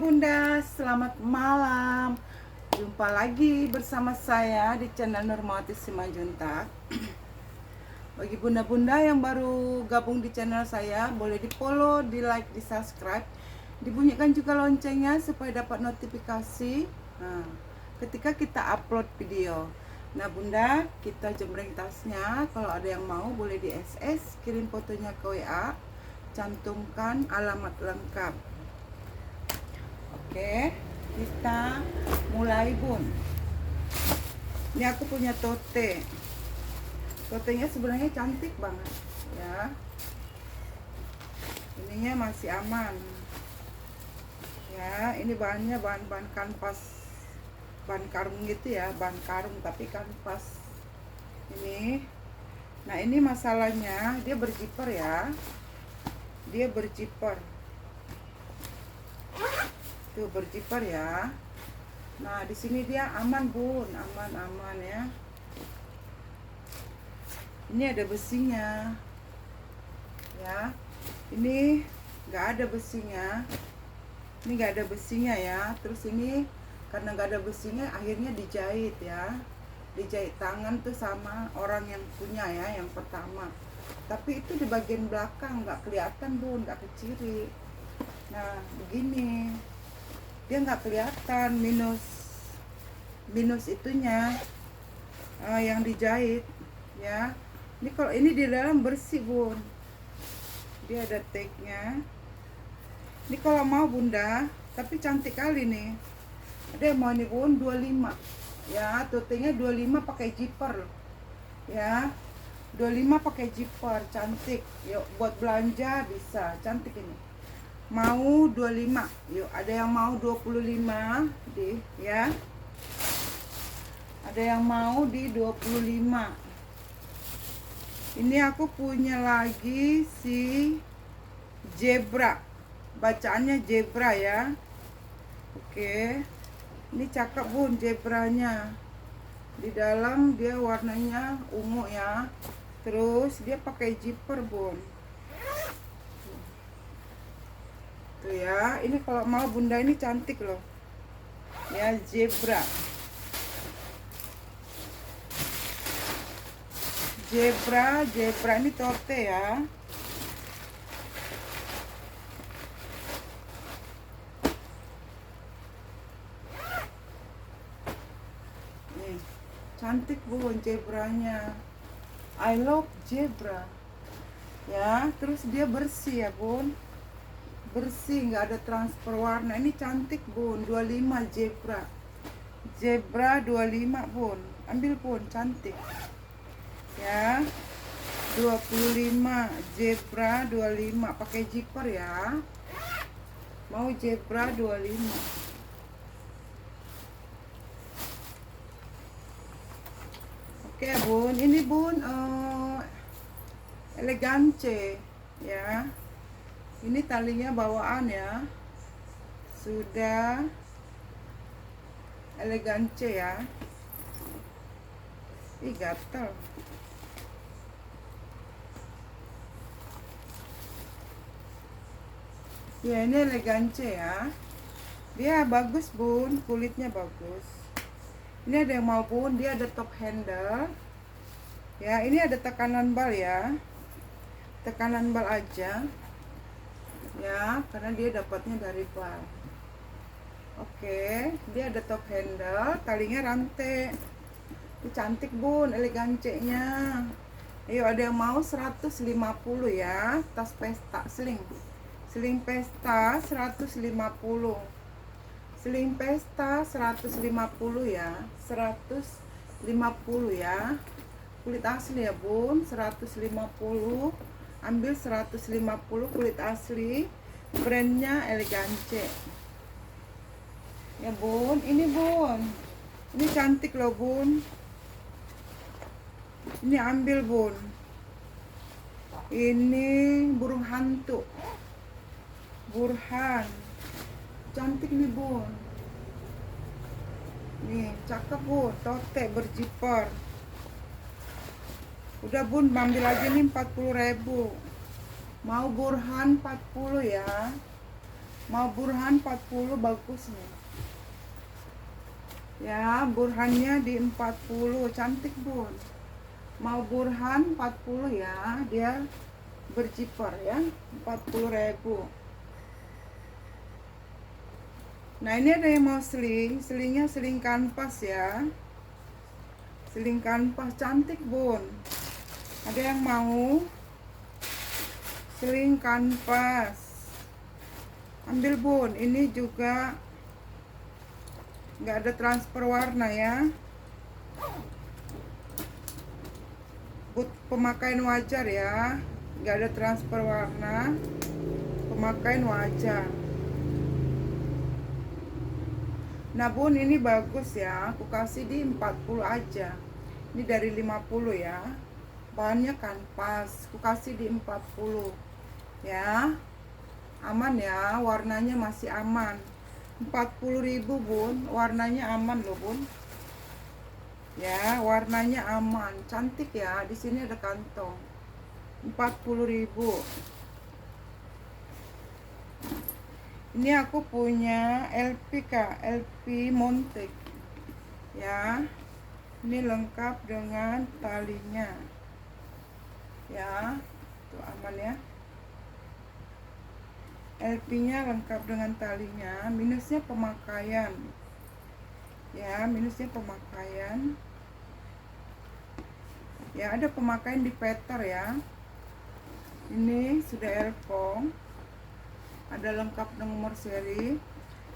bunda, selamat malam. Jumpa lagi bersama saya di channel Nurmawati Simajuntak. Bagi bunda-bunda yang baru gabung di channel saya, boleh di follow, di like, di subscribe, dibunyikan juga loncengnya supaya dapat notifikasi ketika kita upload video. Nah bunda, kita jembreng tasnya. Kalau ada yang mau boleh di SS, kirim fotonya ke WA, cantumkan alamat lengkap. Oke, kita mulai bun. Ini aku punya tote. Totenya sebenarnya cantik banget ya. Ininya masih aman. Ya, ini bahannya bahan kanvas, bahan karung gitu ya, bahan karung tapi kanvas. Ini. Nah, ini masalahnya dia berjiper ya. Dia berjiper. Tuh berjiper ya. Nah di sini dia aman bun, aman ya. Ini ada besinya ya. Ini nggak ada besinya. Ini nggak ada besinya ya. Terus ini karena nggak ada besinya akhirnya dijahit ya. Dijahit tangan tuh sama orang yang punya ya, yang pertama. Tapi itu di bagian belakang nggak kelihatan bun, nggak keciri. Nah begini. Dia nggak kelihatan minus itunya yang dijahit ya. Ini kalau ini di dalam bersih bun, dia ada tagnya. Ini kalau mau bunda, tapi cantik kali nih. Ada yang mau nih bun, 25 ya, totenya 25 pakai zipper ya. 25 pakai zipper, cantik. Yuk buat belanja bisa, cantik ini. Mau 25, yuk ada yang mau 25 di ya, ada yang mau di 25. Ini aku punya lagi si zebra, bacaannya zebra ya. Oke, ini cakep bun zebranya. Di dalam dia warnanya ungu ya, terus dia pakai zipper bun. Tuh ya, ini kalau mau bunda ini cantik loh ya, zebra ini tote ya. Nih cantik bun zebranya, I love zebra ya. Terus dia bersih ya bun, bersih, nggak ada transfer warna. Ini cantik bun, 25 zebra 25 bun, ambil bun, cantik ya. 25 zebra 25 pakai zipper ya. Mau zebra 25. Oke bun, ini bun elegance ya. Ini talinya bawaan ya, sudah elegance ya. Ih gatel. Ya ini elegance ya. Dia bagus bun, kulitnya bagus. Ini ada yang mau bun, dia ada top handle. Ya ini ada tekanan bal ya, tekanan bal aja ya, karena dia dapatnya dari bal. Oke, dia ada top handle, talinya rantai. Ini cantik bun, elegance-nya. Ayo ada yang mau 150 ya, tas pesta, seling pesta 150, seling pesta 150 ya, 150 ya. Kulit asli ya bun, 150. Ambil 150 kulit asli, brandnya elegance ya bun. Ini bun, ini cantik loh bun, ini ambil bun. Ini burung hantu, burhan, cantik nih bun. Nih cakep bun, tote berjiper. Udah bun, ambil aja nih 40.000. Mau burhan 40 ya. Mau burhan 40 bagus nih ya, burhannya di 40, cantik bun. Mau burhan 40 ya, dia berjiper ya, 40.000. Nah ini ada yang mau seling, selingnya seling kanvas ya, seling kanvas cantik bun. Ada yang mau seling kanvas, ambil bun. Ini juga nggak ada transfer warna ya, buat pemakaian wajar ya, nggak ada transfer warna, pemakaian wajar. Nah bun, ini bagus ya, aku kasih di 40 aja. Ini dari 50 ya, bahannya kanvas, aku kasih di 40 ya. Aman ya, warnanya masih aman. 40.000 bun, warnanya aman loh bun ya, warnanya aman, cantik ya. Di sini ada kantong. 40.000. Ini aku punya LP kak, LP Montek ya. Ini lengkap dengan talinya ya, tuh aman ya. LP nya lengkap dengan talinya. Minusnya pemakaian ya, minusnya pemakaian ya. Ada pemakaian di Peter ya. Ini sudah elpong, ada lengkap nomor seri.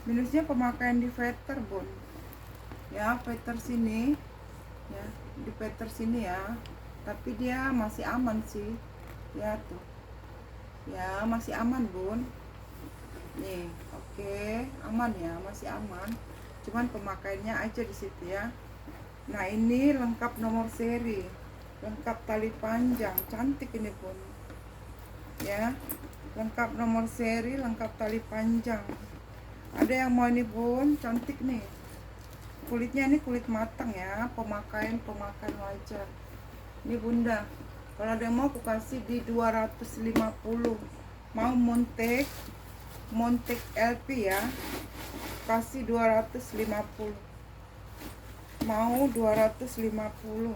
Minusnya pemakaian di Veter bun ya, Veter sini ya, di Veter sini ya. Tapi dia masih aman sih ya, tuh ya, masih aman bun nih. Oke, aman ya, masih aman, cuman pemakaiannya aja di situ ya. Nah ini lengkap nomor seri, lengkap tali panjang, cantik ini pun ya, lengkap nomor seri, lengkap tali panjang. Ada yang mau ini bun, cantik nih. Kulitnya ini kulit matang ya, pemakaian wajar. Ini bunda, kalau ada yang mau aku kasih di 250. Mau montek LP ya, kasih 250. Mau 250.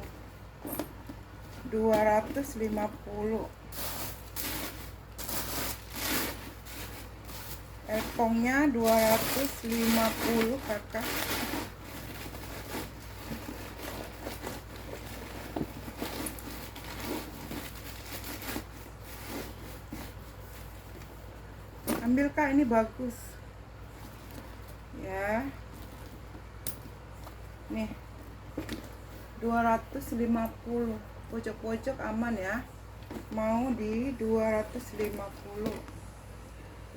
Elpongnya 250 kakak. Ambil kak, ini bagus ya. Nih 250, pojok-pojok aman ya. Mau di 250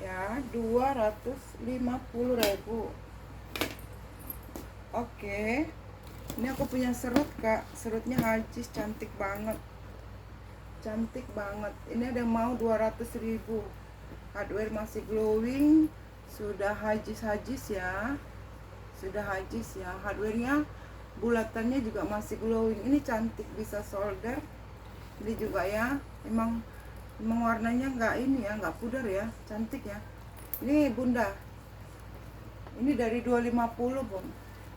ya, 250.000. Oke, ini aku punya serut kak, serutnya hajis, cantik banget, cantik banget. Ini ada yang mau 200.000. Hardware masih glowing, sudah hajis ya, sudah hajis ya. Hardwarenya bulatannya juga masih glowing. Ini cantik, bisa solder. Ini juga ya, emang warnanya nggak ini ya, nggak pudar ya, cantik ya. Ini bunda, ini dari 250 bun,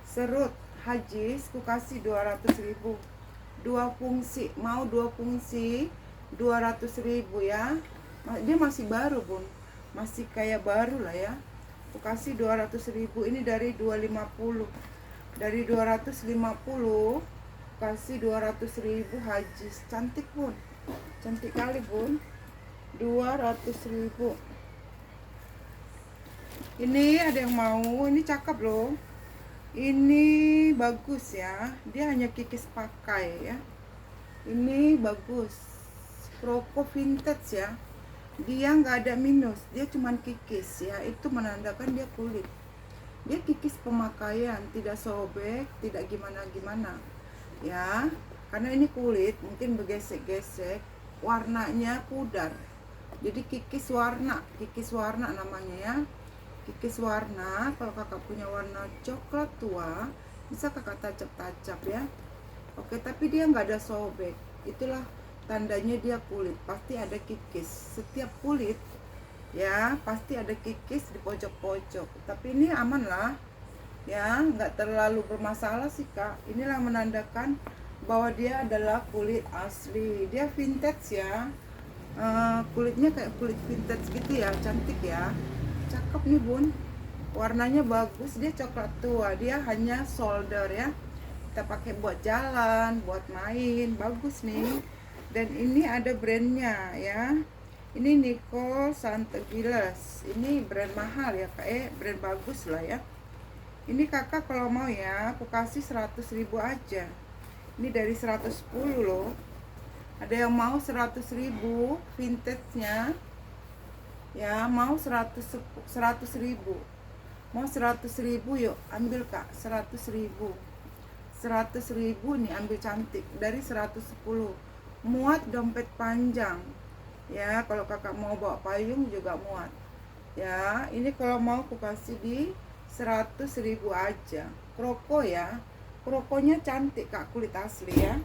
serut hajis, ku kasih 200.000. Dua fungsi, mau 2 fungsi 200.000 ya. Dia masih baru bun, masih kayak baru lah ya. Ku kasih 200.000. Ini dari 250, dari 250 kasih 200.000 hajis, cantik bun, cantik kali bun. 200.000. Ini ada yang mau, ini cakep loh, ini bagus ya, dia hanya kikis pakai ya. Ini bagus, Proko vintage ya, dia nggak ada minus, dia cuman kikis ya. Itu menandakan dia kulit, dia kikis pemakaian, tidak sobek, tidak gimana-gimana ya. Karena ini kulit mungkin bergesek-gesek, warnanya pudar, jadi kikis warna namanya ya, kikis warna. Kalau kakak punya warna coklat tua, bisa kakak tacap-tacap ya. Oke, tapi dia nggak ada sobek, itulah tandanya dia kulit, pasti ada kikis. Setiap kulit ya, pasti ada kikis di pojok-pojok, tapi ini aman lah ya, nggak terlalu bermasalah sih kak. Inilah menandakan bahwa dia adalah kulit asli, dia vintage ya. Kulitnya kayak kulit vintage gitu ya, cantik ya, cakep nih bun, warnanya bagus, dia coklat tua, dia hanya solder ya, kita pakai buat jalan, buat main, bagus nih. Dan ini ada brandnya ya, ini Nico Santegiles, ini brand mahal ya kak, brand bagus lah ya. Ini kakak kalau mau ya, aku kasih 100.000 aja. Ini dari 110 loh. Ada yang mau 100.000 vintage-nya. Ya, mau 100.000. Mau 100.000 yuk, ambil kak, 100.000. 100.000 nih, ambil cantik dari 110. Muat dompet panjang. Ya, kalau kakak mau bawa payung juga muat. Ya, ini kalau mau aku kasih di 100.000 aja. Kroko ya, krokonya cantik kak, kulit asli ya.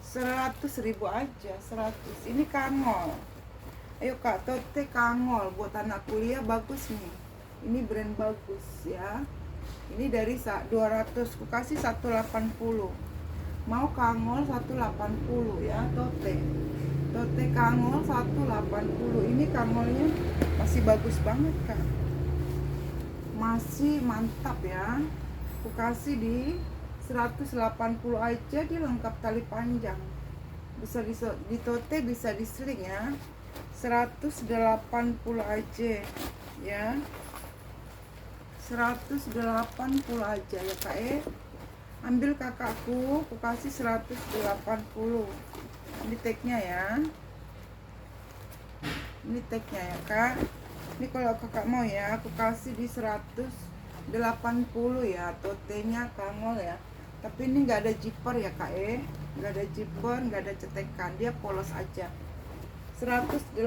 100.000 aja, 100. Ini kangol, ayo kak, tote kangol buat anak kuliah, bagus nih. Ini brand bagus ya. Ini dari 200 aku kasih 180. Mau kangol 180 ya, tote kangol 180. Ini kangolnya masih bagus banget kak, masih mantap ya. Aku kasih di 180 aja, dia lengkap tali panjang, bisa di tote, bisa di sling ya. 180 aja ya, 180 aja ya kak. Ambil kakakku, aku kasih 180. Ini tagnya ya, ini tagnya ya kak. Ini kalau kakak mau ya, aku kasih di 180 ya, totenya kangol ya. Tapi ini nggak ada zipper ya kak, nggak ada zipper, nggak ada cetekan, dia polos aja. 180.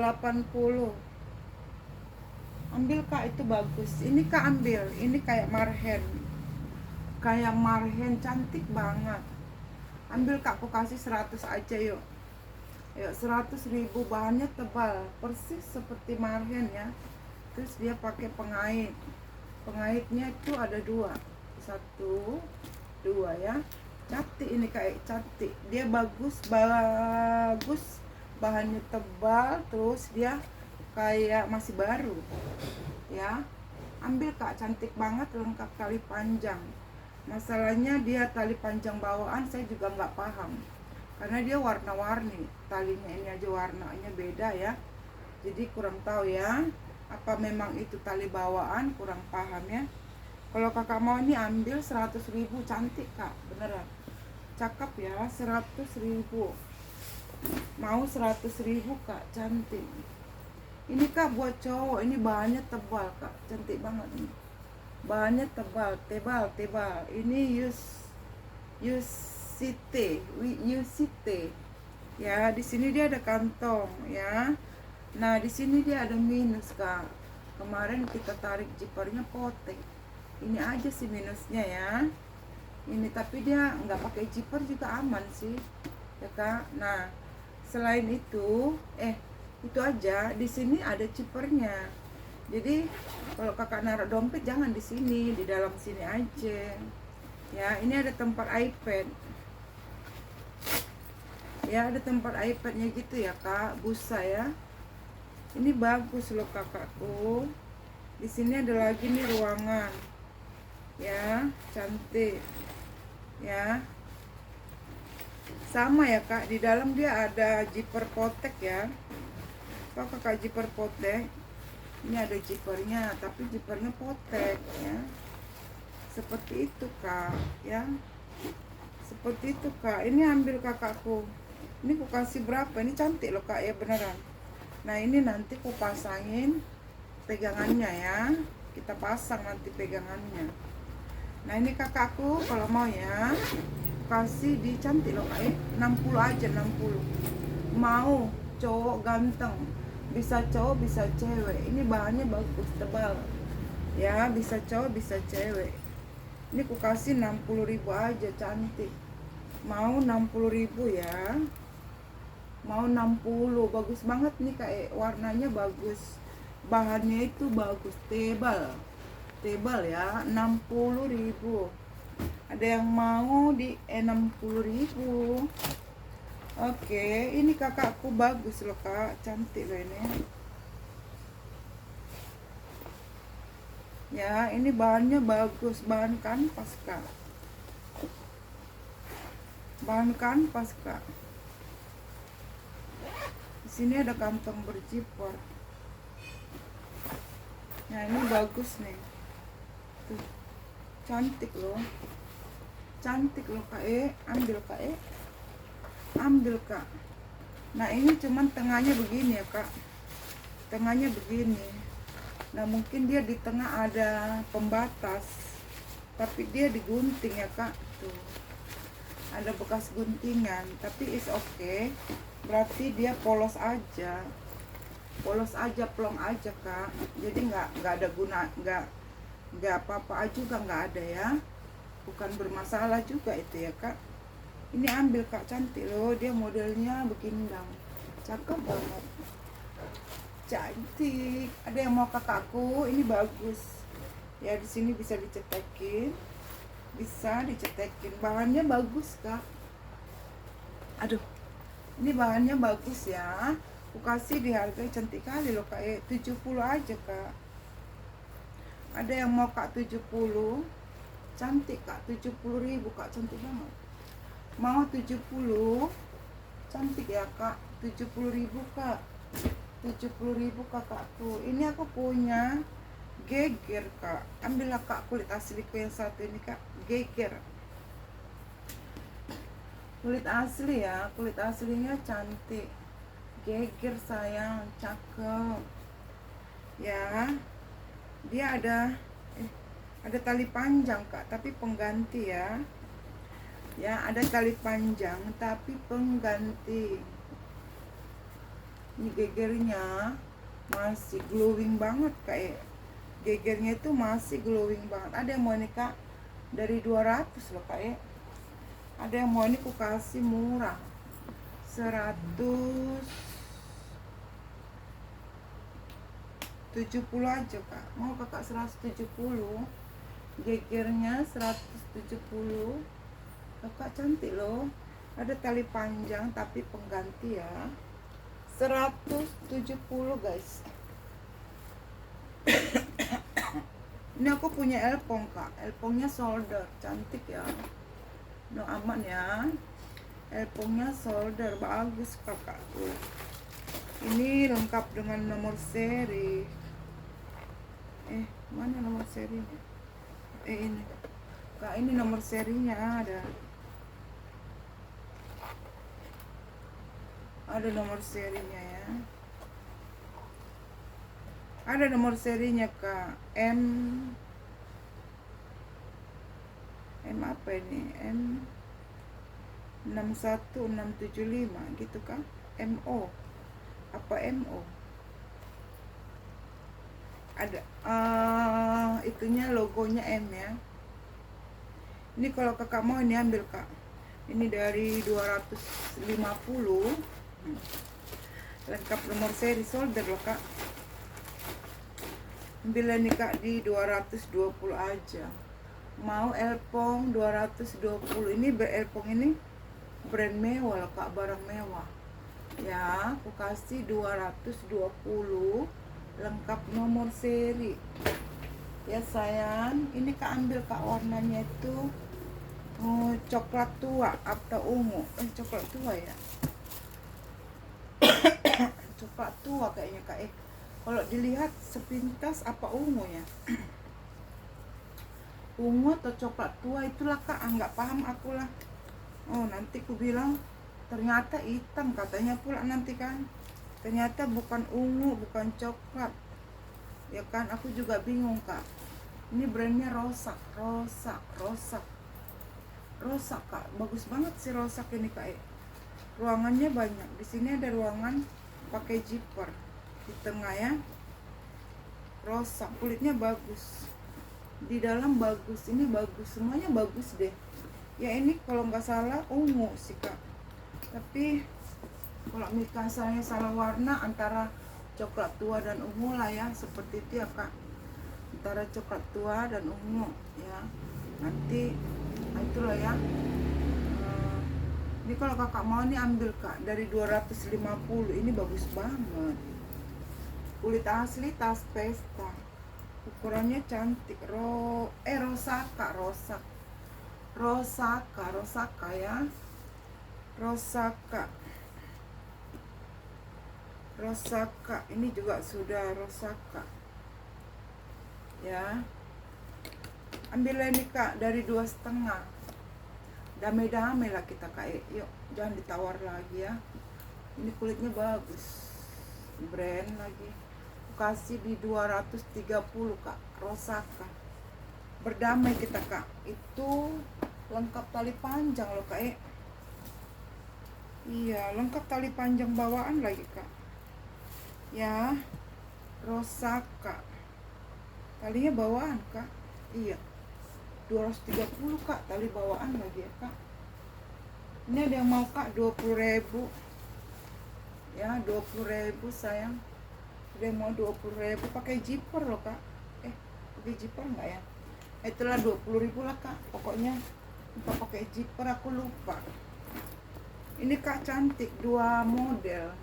Ambil kak, itu bagus. Ini kak ambil, ini kayak marhen, cantik banget. Ambil kak, aku kasih 100 aja yuk. Yuk, 100.000. Bahannya tebal, persis seperti marhen ya. Terus dia pakai pengait. Pengaitnya itu ada 2, 1, 2 ya. Cantik ini kayak cantik. Dia bagus, bahannya tebal, terus dia kayak masih baru ya. Ambil kak, cantik banget, lengkap tali panjang. Masalahnya dia tali panjang bawaan saya juga nggak paham, karena dia warna-warni talinya, ini aja warnanya beda ya, jadi kurang tahu ya, apa memang itu tali bawaan, kurang paham ya. Kalau kakak mau ini ambil 100.000, cantik kak, beneran cakep ya. 100.000, mau 100.000 kak, cantik. Ini kak buat cowok, ini bahannya tebal kak, cantik banget nih. Bahannya tebal. Ini UCT ya. Di sini dia ada kantong ya. Nah, di sini dia ada minus kak. Kemarin kita tarik zippernya potek. Ini aja sih minusnya ya. Ini tapi dia nggak pakai zipper juga aman sih ya kak. Nah, selain itu itu aja, di sini ada zippernya. Jadi kalau kakak naruh dompet jangan di sini, di dalam sini aja ya. Ini ada tempat iPad ya, ada tempat iPadnya gitu ya kak, busa ya. Ini bagus loh kakakku. Di sini ada lagi nih ruangan ya, cantik ya. Sama ya kak, di dalam dia ada zipper potek ya. Kalau kakak zipper potek, ini ada zippernya, tapi zippernya potek ya. Seperti itu kak ya, seperti itu kak. Ini ambil kakakku, ini aku kasih berapa, ini cantik loh kak ya, beneran. Nah, ini nanti aku pasangin pegangannya ya, kita pasang nanti pegangannya. Nah, ini kakakku kalau mau ya, kasih di cantik loh kak 60 aja, 60. Mau cowok ganteng, bisa cowok bisa cewek. Ini bahannya bagus, tebal ya, bisa cowok bisa cewek. Ini aku kasih 60.000 aja, cantik. Mau 60.000 ya, mau 60. Bagus banget nih kayak warnanya bagus, bahannya itu bagus, tebal ya, 60.000. Ada yang mau di 60.000. Oke, ini kakakku bagus loh kak, cantik loh ini ya. Ini bahannya bagus, bahan kanvas kak, bahan kanvas kak. Di sini ada kantong berzipper. Nah ini bagus nih, tuh cantik loh kak. Ambil kak. Nah ini cuman tengahnya begini ya kak, tengahnya begini. Nah mungkin dia di tengah ada pembatas, tapi dia digunting ya kak, tuh ada bekas guntingan, tapi is okay. Berarti dia polos aja, plong aja kak. Jadi nggak ada guna, nggak apa-apa juga, nggak ada ya, bukan bermasalah juga itu ya kak. Ini ambil kak, cantik loh, dia modelnya begini dong, cakep banget, cantik. Ada yang mau kakakku, ini bagus ya. Di sini bisa dicetekin, bahannya bagus kak. Aduh, ini bahannya bagus ya. Aku kasih di harga cantik kali loh kak, 70 aja kak. Ada yang mau kak 70? Cantik kak, 70.000 kak, cantik banget. Mau 70? Cantik ya kak, 70.000 kak. 70.000 kakakku. Ini aku punya geger kak. Ambillah kak kulit asliku yang satu ini kak, geger. Kulit asli ya, kulit aslinya cantik. Geger sayang, cakep. Ya, dia ada tali panjang kak, tapi pengganti ya. Ya, ada tali panjang tapi pengganti. Ini gegernya masih glowing banget kak. Gegernya itu masih glowing banget. Ada yang mau ini kak dari 200 loh kak. Ada yang mau ini ku kasih murah, 170 aja kak. Mau kakak 170, gegernya 170. Kakak cantik loh, ada tali panjang tapi pengganti ya. 170 guys. Ini aku punya elpong kak, elpongnya solder, cantik ya. No aman ya, elpongnya solder, bagus kakakku. Ini lengkap dengan nomor seri. Mana nomor serinya? Ini kak, ini nomor serinya ada nomor serinya ya. Ada nomor serinya kak, M apa ini, M61675 gitu kan, MO apa MO ada itunya, logonya M ya. Ini kalau kakak mau ini ambil kak, ini dari 250, lengkap nomor seri, solder loh kak. Ambil ini kak di 220 aja. Mau elpong 220. Ini elpong ini brand mewah loh kak, barang mewah ya. Aku kasih 220, lengkap nomor seri ya sayang. Ini kak ambil kak, warnanya itu coklat tua atau ungu, coklat tua ya. Coklat tua kayaknya kak. Kalau dilihat sepintas apa ungu ya. Ungu atau coklat tua itulah kak, nggak paham aku lah. Oh nanti ku bilang ternyata hitam katanya pula nanti kan. Ternyata bukan ungu, bukan coklat ya kan. Aku juga bingung kak. Ini brandnya Rosak kak, bagus banget sih Rosak ini kak. Ruangannya banyak. Di sini ada ruangan pakai zipper di tengah ya. Rosak, kulitnya bagus, di dalam bagus, ini bagus, semuanya bagus deh ya. Ini kalau nggak salah ungu sih kak, tapi kalau misalnya salah warna antara coklat tua dan ungu lah ya, seperti itu ya kak, antara coklat tua dan ungu ya. Nanti itulah ya. Ini kalau kakak mau nih ambil kak dari 250, ini bagus banget, kulit asli, tas pesta, ukurannya cantik. Rosaka ya, Rosaka ini juga sudah Rosaka ya. Ambil ini kak dari 2,5, damai-damai lah kita kak, yuk jangan ditawar lagi ya. Ini kulitnya bagus, brand lagi, kasih di 230 kak, Rosaka. Berdamai kita kak, itu lengkap tali panjang loh kak. Iya, lengkap tali panjang bawaan lagi kak ya. Rosaka talinya bawaan kak, iya 230 kak, tali bawaan lagi ya kak. Ini ada yang mau kak 20.000 ya, 20.000 sayang. Ada yang mau 20.000 pakai zipper loh kak. Pakai zipper enggak ya? Itulah 20.000 lah kak, pokoknya lupa pakai zipper, aku lupa. Ini kak cantik, 2 model,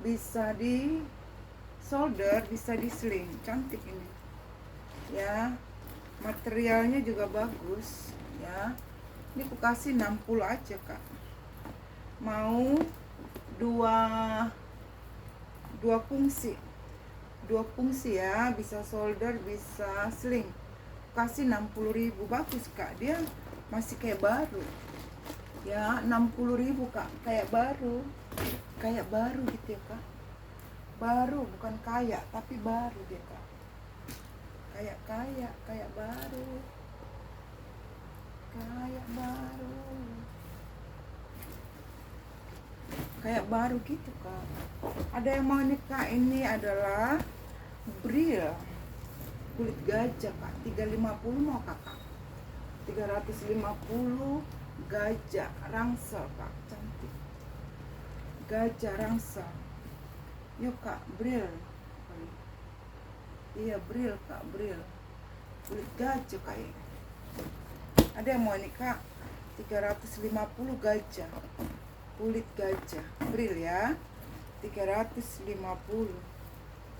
bisa di solder, bisa di sling, cantik ini ya. Materialnya juga bagus ya. Ini aku kasih 60 aja kak. Mau dua fungsi ya, bisa solder, bisa sling, kasih 60.000. Bagus kak, dia masih kayak baru ya. 60.000 kak, kayak baru gitu ya kak. Baru, bukan kayak, tapi baru dia kak, kayak baru gitu kak. Ada yang mau nih kak, ini adalah Bril kulit gajah kak, 350 mau kakak, 350 gajah rangsel kak, cantik gajah rangsel. Yuk kak, Bril. Iya Bril kak, Bril kulit gajah kak. Ada yang mau nih kak, 350 gajah, kulit gajah, Bril ya, 350.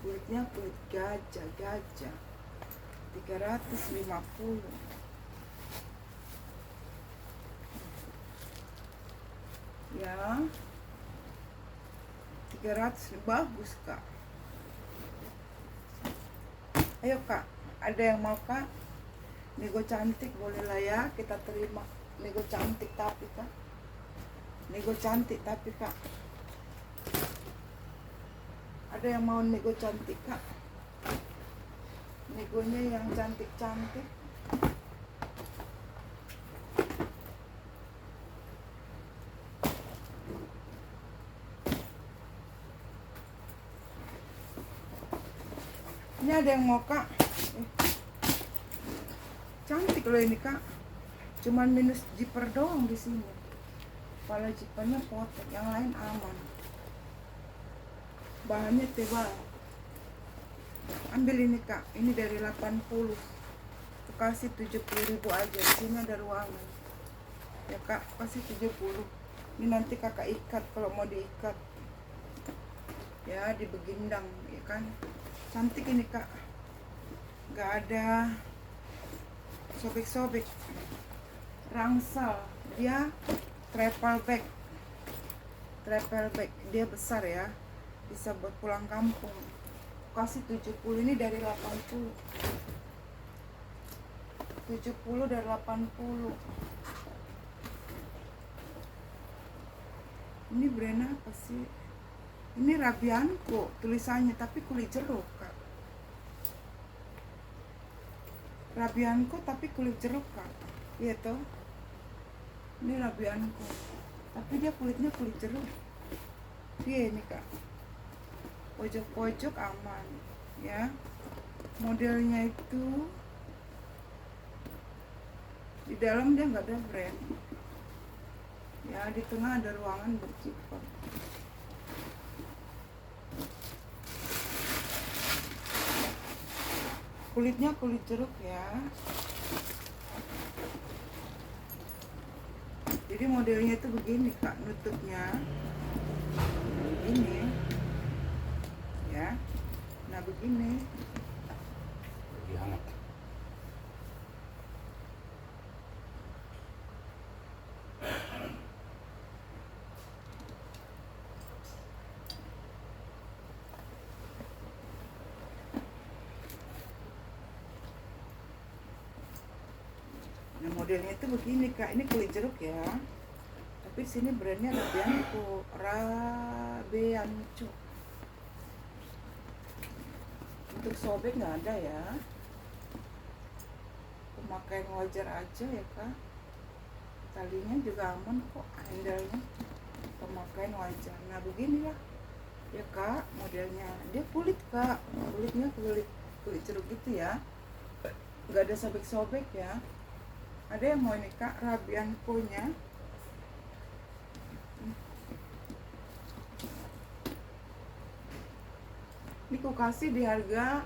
Kulitnya kulit gajah 350 ya. 300, bagus kak. Ayo kak, ada yang mau kak? Nego cantik boleh lah ya, kita terima. Nego cantik tapi kak, ada yang mau nego cantik kak? Negonya yang cantik-cantik. Ini ada yang mau kak? Cantik loh ini kak. Cuman minus zipper doang di sini. Kepala zippernya potong, yang lain aman. Bahannya tebal. Ambil ini kak. Ini dari 80. Kasih 70.000 aja. Di sini ada ruangan. Ya kak, kasih 70. Ini nanti kakak ikat kalau mau diikat. Ya, di begindang, ya kan? Cantik ini kak, nggak ada sobek-sobek. Rangsel, dia travel bag, dia besar ya, bisa buat pulang kampung. Kasih 70, ini dari 80. 70 dari 80. Ini brand apa sih? Ini Rabianco tulisannya, tapi kulit jeruk kak. Rabianco tapi kulit jeruk kak. Iya toh. Ini Rabianco, tapi dia kulitnya kulit jeruk. Dia ini kak, pojok-pojok aman ya. Modelnya itu di dalam dia nggak ada brand ya, di tengah ada ruangan bersifat. Kulitnya kulit jeruk ya. Jadi modelnya itu begini kak, nutupnya ini ya. Nah begini. Lebih hangat. Nah modelnya itu begini kak, ini kulit jeruk ya. Tapi sini brandnya Rabianco. Untuk sobek nggak ada ya. Pemakaian wajar aja ya kak. Talinya juga aman kok, handle-nya pemakaian wajar. Nah beginilah ya kak modelnya. Dia kulit kak, kulitnya kulit jeruk gitu ya. Nggak ada sobek-sobek ya. Ada yang mau ini kak, Rabianco nya. Ini ku kasih di harga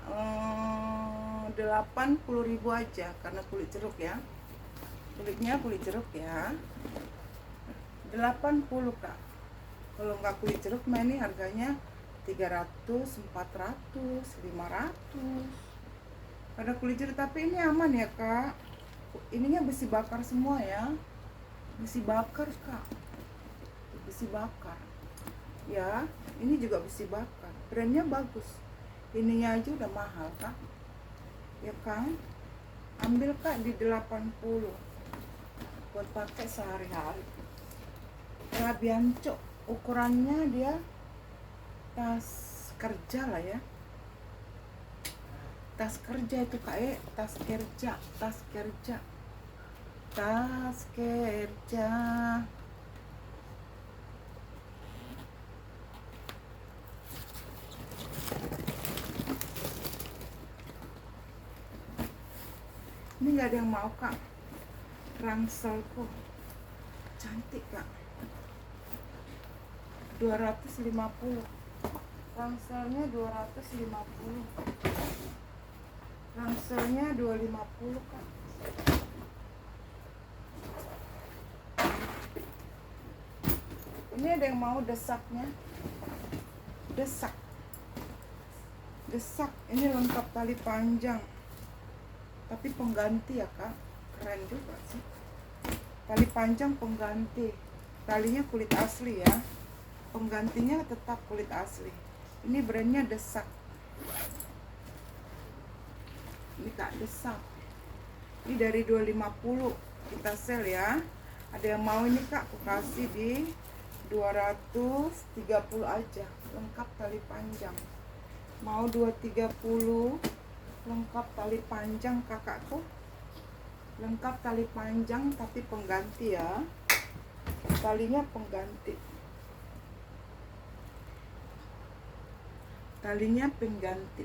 80.000 aja karena kulit jeruk ya. Kulitnya kulit jeruk ya. 80 kak. Kalau nggak kulit jeruk mah ini harganya 300, 400, 500. Pada kulit jeruk, tapi ini aman ya kak. Ininya besi bakar semua ya. Besi bakar kak. Besi bakar. Ya, ini juga besi bakar. Brandnya bagus. Ininya aja udah mahal kak. Ya kan? Ambil kak di 80 buat pakai sehari-hari. Rabianco, ukurannya dia tas kerja lah ya. Tas kerja itu kak, tas kerja, tas kerja, tas kerja. Ini nggak ada yang mau kak. Rangselku cantik kak. 250. Rangselnya 250. Rangselnya 250 kak. Ini ada yang mau desaknya. Desak. Desak. Ini lengkap tali panjang. Tapi pengganti ya kak. Keren juga sih. Tali panjang pengganti. Talinya kulit asli ya. Penggantinya tetap kulit asli. Ini brandnya Desak. Ini kak Desak. Ini dari 250 kita sell ya. Ada yang mau ini kak, aku kasih di 230 aja. Lengkap tali panjang. Mau 230 lengkap tali panjang kakakku. Lengkap tali panjang tapi pengganti ya. Talinya pengganti. Talinya pengganti.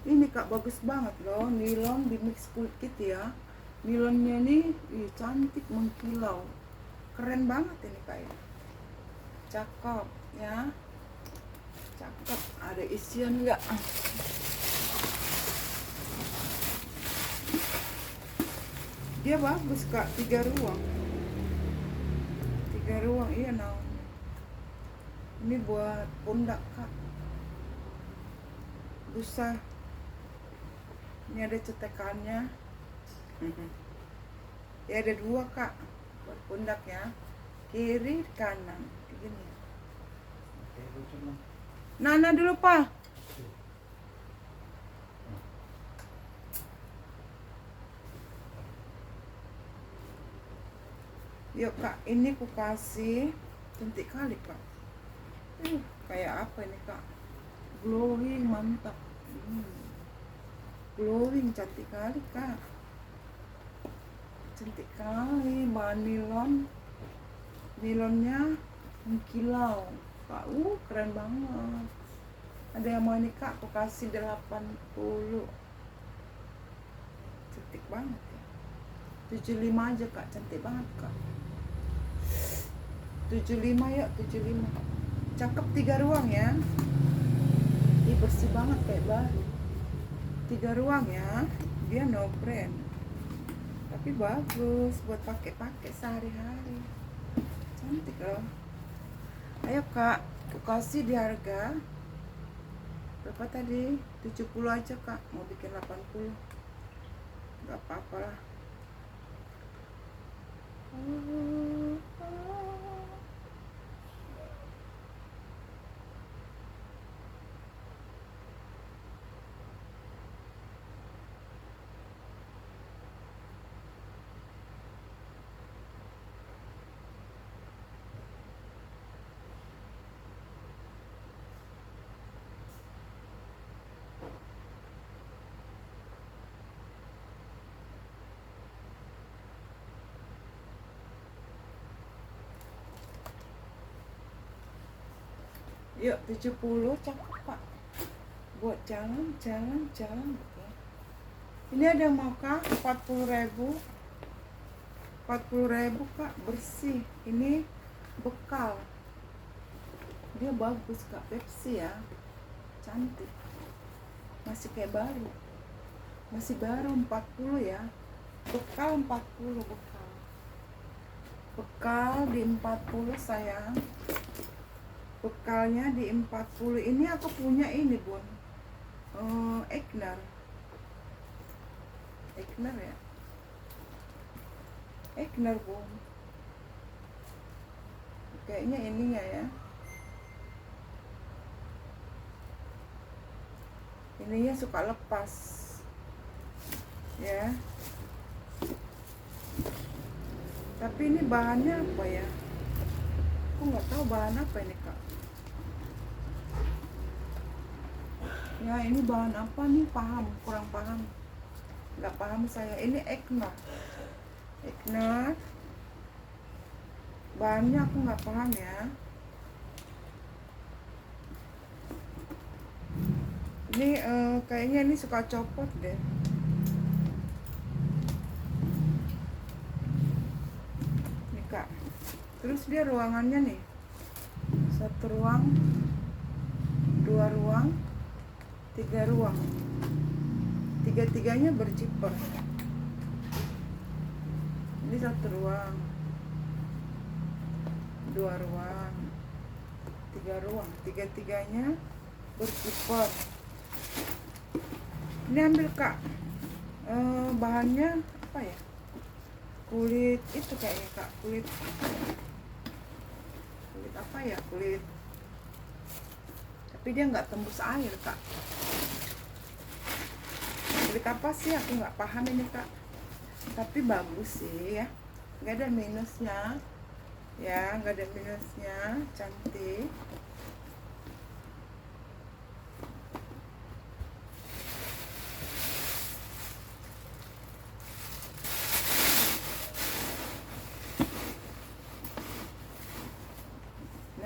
Ini kak bagus banget loh, nilon di mix kulit gitu ya. Nilonnya nih cantik mengkilau. Keren banget ini kak ya. Cakep ya. Cakep. Ada isian enggak? Dia bagus kak, 3 ruang. 3 ruang iya naon. Ini buat pundak kak. Busa. Ini ada cetekannya. Ya ada 2 kak buat pundak ya. Kiri kanan begini. Nana dulu pak. Yuk kak, ini ku kasih cantik kali kak. Kayak apa ini kak? Glowing mantap. Glowing cantik kali kak. Cantik kali bahan nilon. Nilonnya mengkilau kak. Keren banget. Ada yang mau ini kak, aku kasih 80. Cantik banget ya. 75 aja kak, cantik banget kak. 75 ya, 75. Cakep 3 ruang ya. Ih bersih banget kayak baru. 3 ruang ya, dia no brand tapi bagus buat pakai sehari-hari, cantik loh. Ayo kak, aku kasih di harga berapa tadi, 70 aja kak, mau bikin 80 nggak apa-apa lah. Yuk 70 cakep pak, buat jalan gitu. Ini ada yang mau kak, 40.000 kak, bersih. Ini bekal, dia bagus kak, Pepsi ya, cantik, masih kayak baru, masih baru. 40 ya, bekal 40, bekal di 40 sayang, bekalnya di 40. Ini aku punya ini bun, Egner ya, Egner bun, kayaknya ininya ya, ininya suka lepas ya, tapi ini bahannya apa ya, aku nggak tahu bahan apa ini kak ya. Ini bahan apa nih, kurang paham, nggak paham saya. Ini Egner, bahannya aku nggak paham ya. Ini kayaknya ini suka copot deh. Nih kak, terus dia ruangannya nih, 1 ruang, 2 ruang, 3 ruang, 3-3-nya berziper. Ini 1 ruang, 2 ruang, 3 ruang, 3-3-nya berziper. Ini ambil kak, bahannya apa ya, kulit itu kayaknya kak, kulit apa ya, kulit, tapi dia nggak tembus air kak. Kulit apa sih, aku nggak paham ini kak, tapi bagus sih ya, nggak ada minusnya ya, nggak ada minusnya, cantik.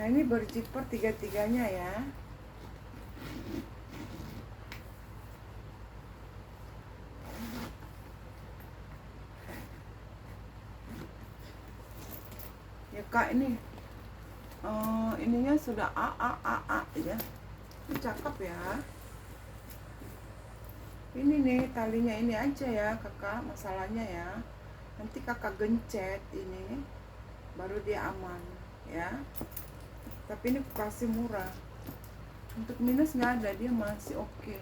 Nah ini berziper 3-3-nya ya. Ya kak, ini ininya sudah A ya, ini cakep ya. Ini nih talinya ini aja ya kakak, masalahnya ya, nanti kakak gencet ini baru dia aman ya. Tapi ini aku kasih murah, untuk minus nggak ada, dia masih oke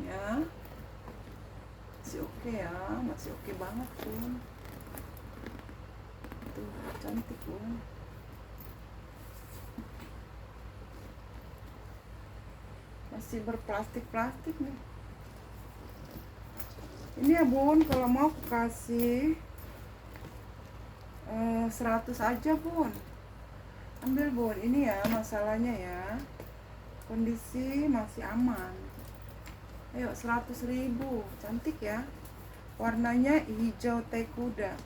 ya, masih oke ya, masih oke banget tuh. Tuh cantik pun, masih berplastik nih. Ini ya bun, kalau mau aku kasih 100 aja bun, ambil bun. Ini ya masalahnya ya, kondisi masih aman. Ayo 100.000, cantik ya, warnanya hijau teh kuda,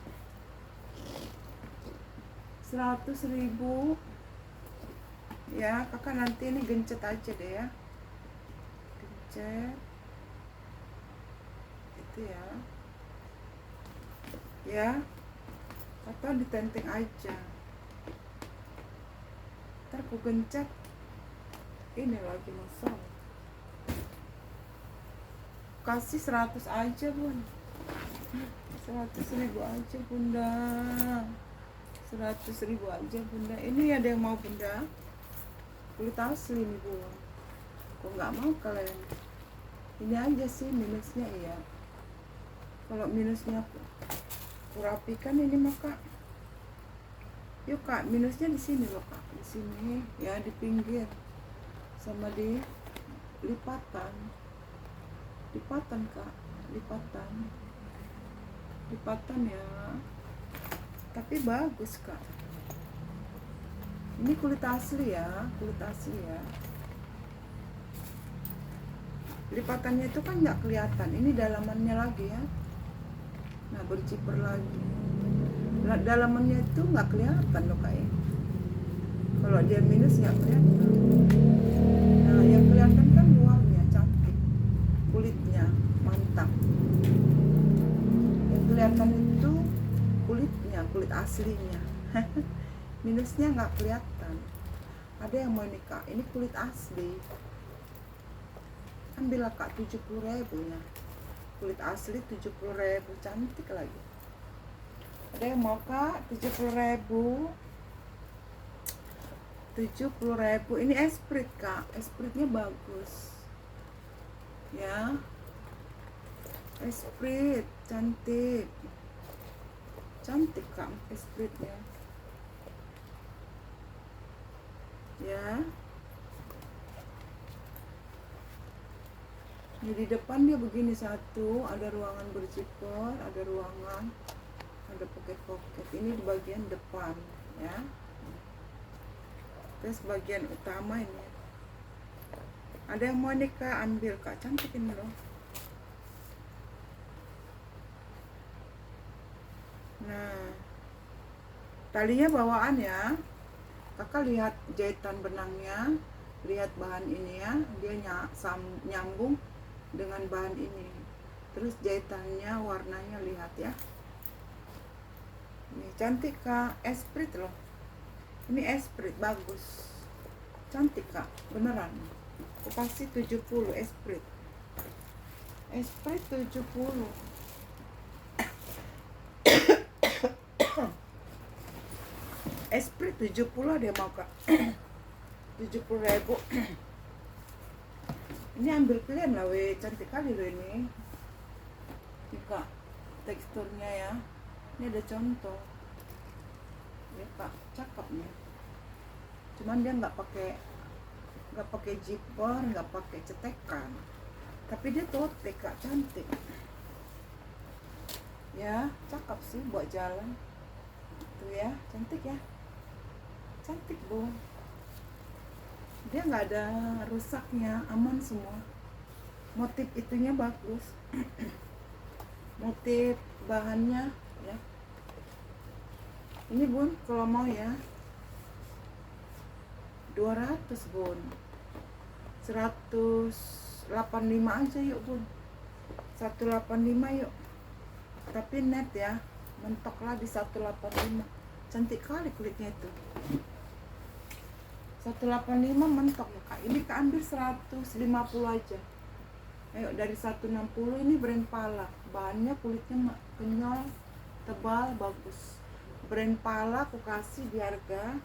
100.000 ya kakak. Nanti ini gencet aja deh ya, gencet itu ya, atau ditenteng aja. Ntar aku gencet, ini lagi masalah. kasih 100 aja bun, 100.000 aja bunda, 100.000 aja bunda. Ini ada yang mau bunda? Kulit asli nih bun. Kok nggak mau kalian? Ini aja sih minusnya ya. Kalau minusnya kurapikan ini maka, yuk kak, minusnya di sini loh kak, di sini ya, di pinggir sama di lipatan kak, lipatan ya. Tapi bagus kak. Ini kulit asli ya, lipatannya itu kan nggak kelihatan. Ini dalamannya lagi ya. Nah, berciper lagi. Dalamannya itu nggak kelihatan loh kayak. Kalau dia minus nggak kelihatan. Nah, yang kelihatan kan luarnya cantik, kulitnya mantap. Yang kelihatan itu kulitnya, kulit aslinya. Minusnya nggak kelihatan. Ada yang mau nikah, ini kulit asli. Ambillah kak, 70.000 ya. Kulit asli 70.000, cantik lagi. Ada yang mau kak, 70.000. 70.000. Ini esprit kak, espritnya bagus ya, esprit cantik kak, espritnya ya. Ini di depan dia begini satu, ada ruangan berciper, ada ruangan, ada poket-poket. Ini di bagian depan ya. Terus bagian utama ini. Ada yang mau nikah, ambil kak, cantik ini loh. Nah, talinya bawaan ya. Kakak lihat jahitan benangnya, lihat bahan ini ya, dia nyambung dengan bahan ini. Terus jahitannya, warnanya lihat ya. Ini cantik kak, esprit loh. Ini esprit bagus, cantik kak, beneran. Aku kasih 70 esprit 70. Esprit 70 ada yang mau kak. 70.000. Ini ambil kalian lah weh, cantik kali loh ini. Ini kak, teksturnya ya. Ini ada contoh. Ya kak, cakep nih. Cuman dia nggak pakai zipper, nggak pakai cetekan. Tapi dia tote kak, cantik. Ya, cakep sih buat jalan. Tuh ya, cantik ya. Cantik bu. Dia nggak ada rusaknya, aman semua. Motif itunya bagus. Motif bahannya ya. Ini bun, kalau mau ya 200 bun, 185 aja yuk bun, 185 yuk. Tapi net ya, mentoklah di 185. Cantik kali kulitnya itu. 185 mentok ya kak. Ini kak ambil 150 aja. Ayo, dari 160. Ini brand Pala. Bahannya kulitnya kenyal, tebal, bagus. Brand Pala aku kasih di harga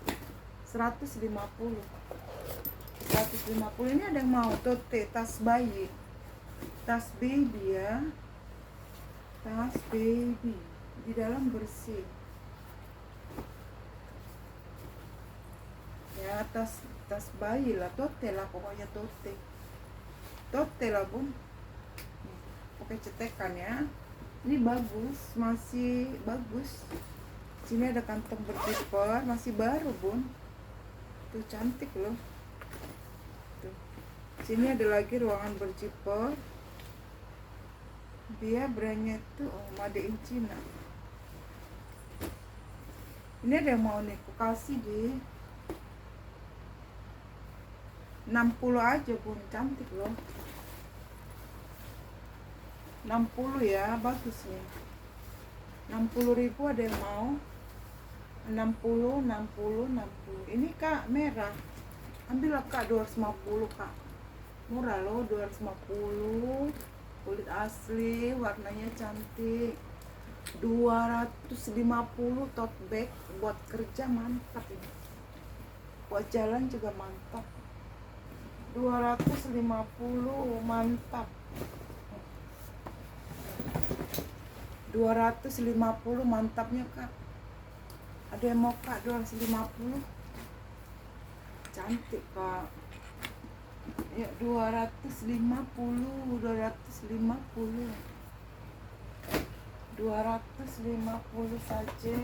150. 150. Ini ada yang mau tote, tas bayi, tas baby ya, tas baby. Di dalam bersih ya, tas bayi lah, tote lah pokoknya, tote lah bun. Pakai cetekan ya. Ini bagus, masih bagus. Sini ada kantong berzipper, masih baru bun. Tuh cantik loh. Tuh. Sini ada lagi ruangan berzipper. Dia brandnya tuh Made in China. Ini ada yang mau nih, aku kasih di 60 aja bun, cantik loh. 60 ya, bagus nih. 60.000 ada yang mau. 60. Ini kak merah, ambillah kak 250 kak, murah loh, 250. kulit asli, warnanya cantik. 250 tote bag buat kerja mantap ini. Buat jalan juga mantap. 250 mantap. 250 mantapnya Kak. Ada yang mau Kak 250? Cantik Kak. Ya 250 saja.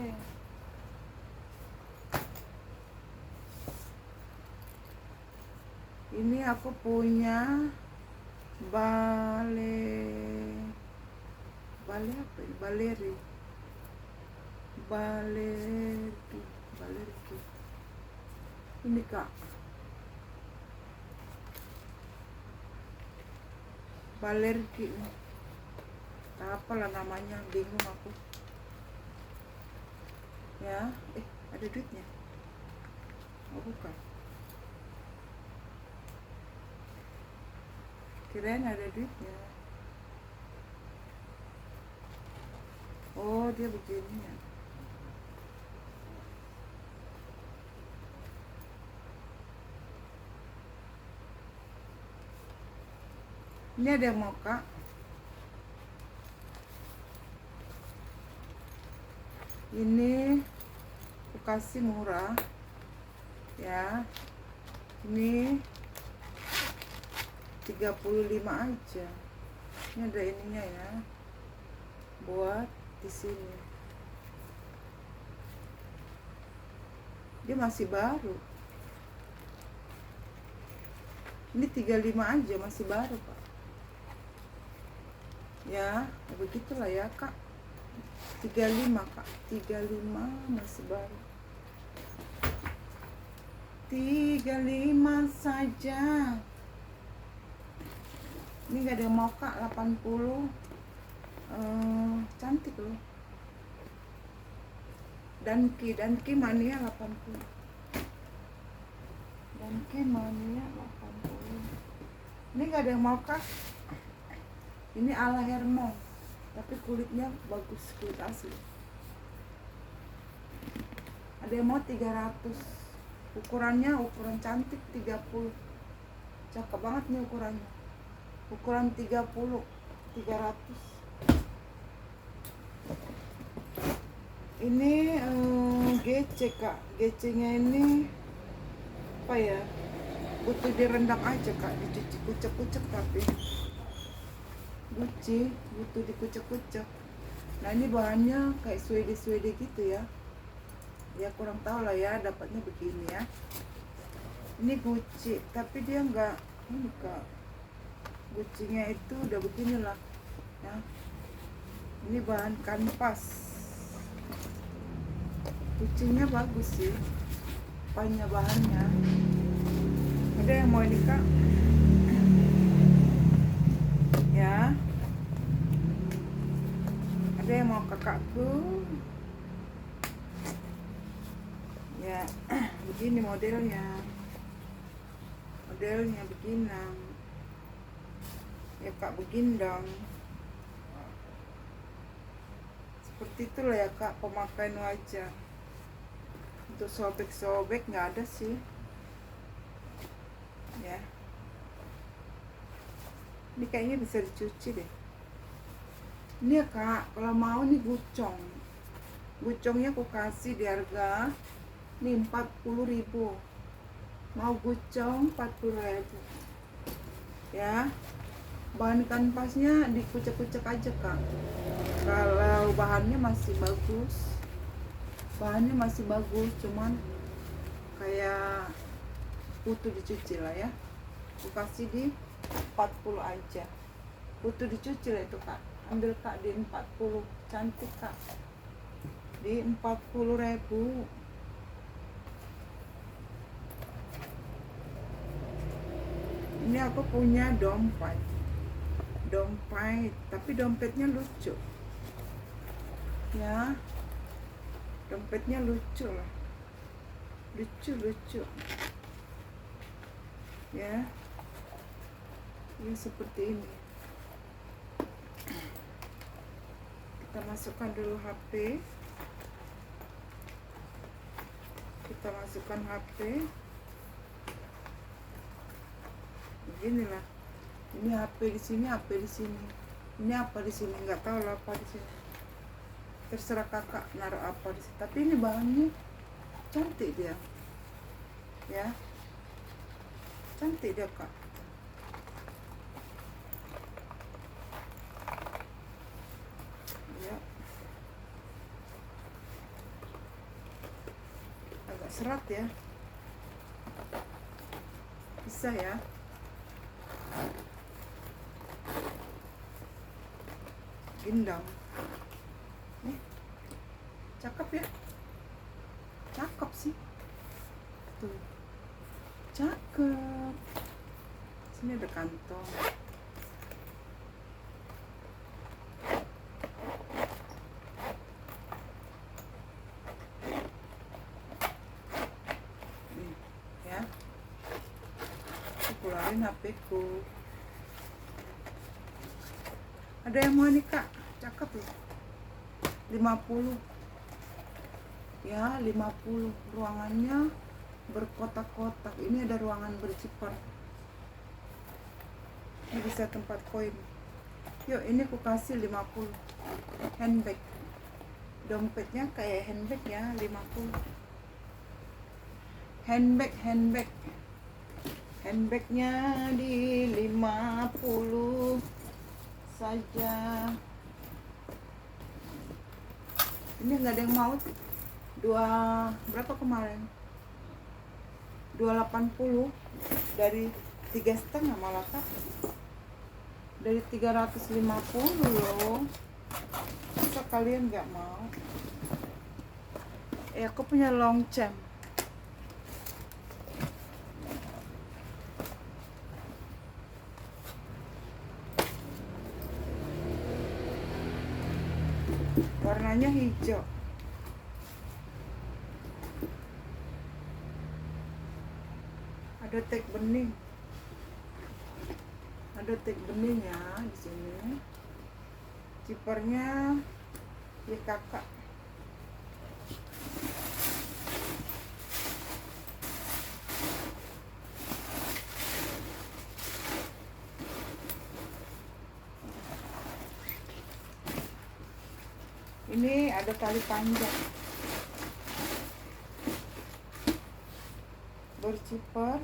Ini aku punya apa ini? Balerki. Ini Kak. Balerki. Apalah namanya, bingung aku. Ya, ada duitnya. Oh bukan. Kirain ada duitnya. Oh, dia begini ya. Ini ada yang mau Kak. Ini aku kasih murah ya. Ini 35 aja. Ini ada ininya ya. Buat di sini. Dia masih baru. Ini 35 aja, masih baru Pak. Ya begitulah ya Kak. 35 Kak. 35 masih baru. 35 saja. Ini gak ada yang mau Kak. 80. Cantik loh. Danki Mania 80. Danki Mania 80. Ini gak ada yang mau Kak. Ini ala Hermo, tapi kulitnya bagus, kulit asli. Ada yang mau 300. Ukurannya ukuran cantik 30. Cakep banget nih ukurannya. Ukuran 30, 300. Ini GC Kak. GC-nya ini apa ya? Butuh direndam aja Kak, dicuci kucek-kucek tapi butuh dikucek-kucek. Nah ini bahannya kayak suede gitu ya. Ya kurang tahu lah ya, dapatnya begini ya. Ini Gucci, tapi dia enggak ini Kak. Gucci-nya itu udah beginilah ya. Ini bahan kanvas. Gucci-nya bagus sih. Banyak bahannya. Ada yang mau ini Kak? Ya, ada yang mau kakakku ya. Begini modelnya begini ya Kak, begini dong. Seperti itulah ya Kak pemakaian wajah. Untuk sobek-sobek nggak ada sih ya. Ini kayaknya bisa dicuci deh. Ini ya Kak, kalau mau nih gucongnya aku kasih di harga nih 40.000. Mau gucong 40.000 ya. Bahan kanvasnya dikucek-kucek aja Kak. Kalau bahannya masih bagus, cuman kayak butuh dicuci lah ya. Aku kasih di 40 aja. Butuh dicuci lah itu Kak. Ambil Kak di 40. Cantik Kak. Di 40.000. Ini aku punya dompet, tapi dompetnya lucu ya. Dompetnya lucu lah, lucu ya. Ini seperti ini Kita masukkan dulu HP. Kita masukkan HP. Beginilah. Ini HP di sini, HP di sini. Ini apa di sini? Nggak tahu lah apa di sini. Terserah kakak naruh apa di sini. Tapi ini bahannya cantik dia. Ya. Cantik dia, Kak. Ya. Agak serat ya. Bisa ya. Gendang. Cakep ya. Cakep sih. Tuh. Cakep. Sini ada kantong. Nih, ya. Aku keluarin HP-ku. Ada yang mau nih, Kak? Cakep ya. 50. Ya, 50. Ruangannya berkotak-kotak. Ini ada ruangan berzipper. Ini bisa tempat koin. Yuk, ini aku kasih 50. Handbag. Dompetnya kayak handbag ya, 50. Handbag. Handbagnya di 50 saja. Ini nggak ada yang mau. Berapa kemarin? 280 dari 3,5 malah, Kak. Dari 350 loh. Masa kalian nggak mau? Aku punya long chain. Warnanya hijau. Ada tag bening. Ada tag bening ya di sini. Zippernya ya kakak. Ini ada tali panjang. Berzipper.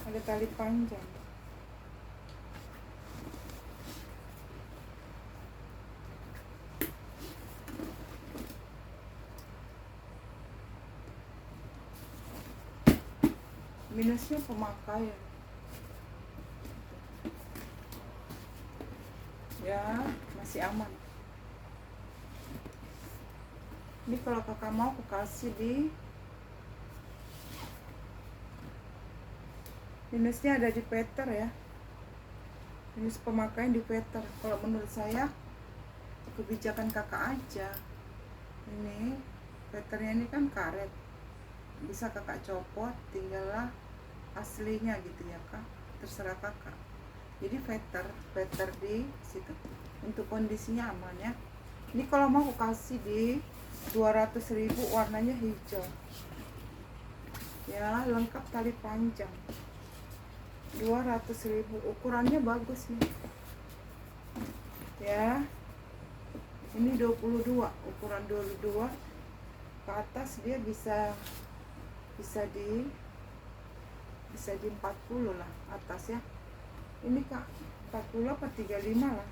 Ada tali panjang. Minusnya pemakaian. Ya, masih aman. Ini kalau kakak mau aku kasih di minusnya ada di Peter ya. Minus pemakaian di Peter. Kalau menurut saya kebijakan kakak aja. Ini Peternya ini kan karet. Bisa kakak copot, tinggallah aslinya gitu ya, Kak. Terserah kakak. Jadi Peter di situ. Untuk kondisinya aman ya. Ini kalau mau aku kasih di 200.000, warnanya hijau. Ya, lengkap tali panjang. 200.000, ukurannya bagus nih. Ya. Ini 22, ukuran 22. Ke atas dia bisa di 40 lah atas ya. Ini Kak 40 apa 35 lah.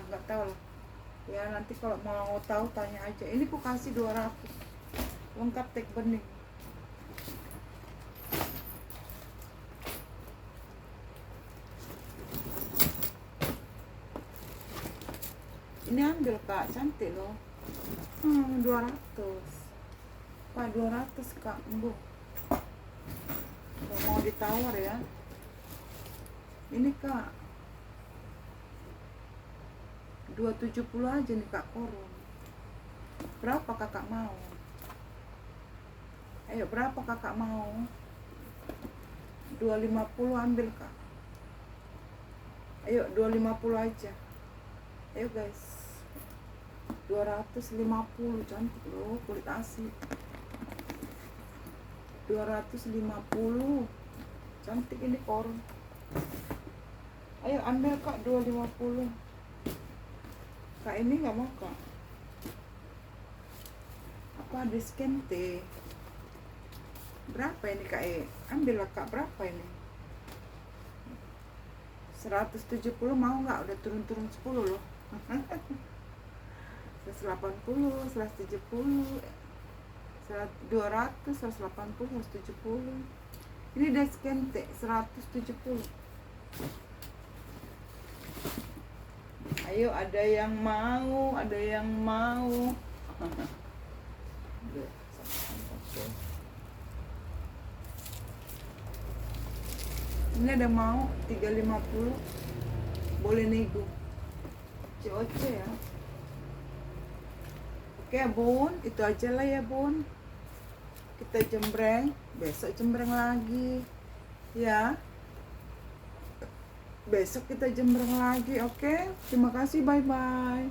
Nggak tahu lah. Ya nanti kalau mau tahu tanya aja. Ini aku kasih 200. Lengkap tag bening. Ini ambil Kak, cantik loh. 200. Pak 200 Kak, embuh. Gak mau ditawar ya. Ini Kak 270 aja nih Kak korum. Berapa kakak mau? Ayo berapa kakak mau? 250 ambil Kak. Ayo 250 aja. Ayo guys, 250, cantik loh, kulit asli. 250, cantik ini koron. Ayo ambil kak, 250. Kak ini nggak mau kak, apa diskente? Berapa ini kak? Ambil lah kak, berapa ini? 170 mau nggak? Udah turun-turun 10 loh. 180, 170, 200, 180, 170. Ini diskente 170. Ayo, ada yang mau, ada yang mau. Ini ada mau 350, boleh nego. COC ya. Oke bun, itu aja lah ya bun. Kita jembreng, besok jembreng lagi ya. Besok kita jembreng lagi, oke? Terima kasih, bye bye.